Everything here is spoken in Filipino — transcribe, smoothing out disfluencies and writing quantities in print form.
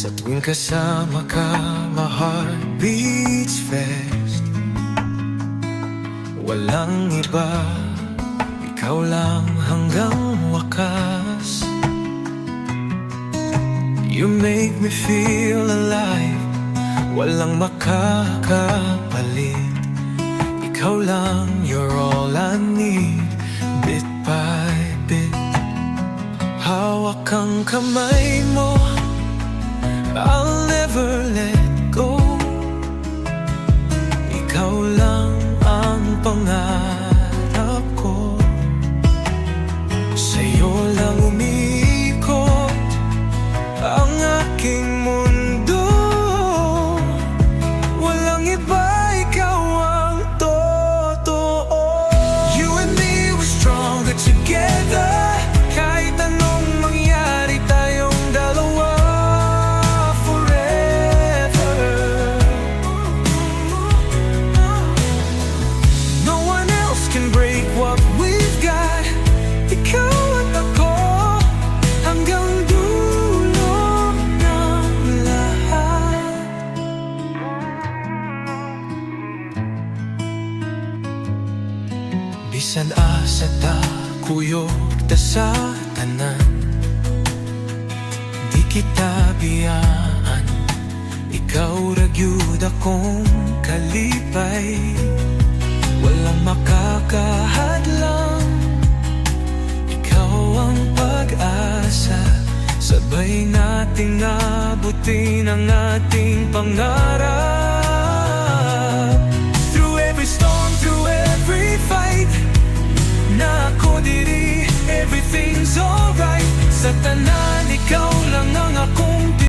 Sa tuwing kasama ka, my heart beats fast. Walang iba, ikaw lang hanggang wakas. You make me feel alive, walang makakapalit. Ikaw lang, you're all I need, bit by bit. Hawak ang kamay mo, I'll never let go. Ikaw lang ang pangarap ko. Sa'yo lang umiikot ang aking mundo. Walang iba, ikaw ang totoo. You and me, we're stronger together. Kahit anong mangyari, tayong dalawa forever. No one else can break what we've got. Ikaw at ako hanggang dulo ng lahat. Bisan asa ta kuyog ta sa tanan, di kita biyaan. Ikaw ra gyud akong kalipay. Walang makakahadlang, ikaw ang pag-asa. Sabay nating abutin ang ating pangarap. Through every storm, through every fight, na ako diri, everything's alright. Sa tanan, ikaw lang ang akong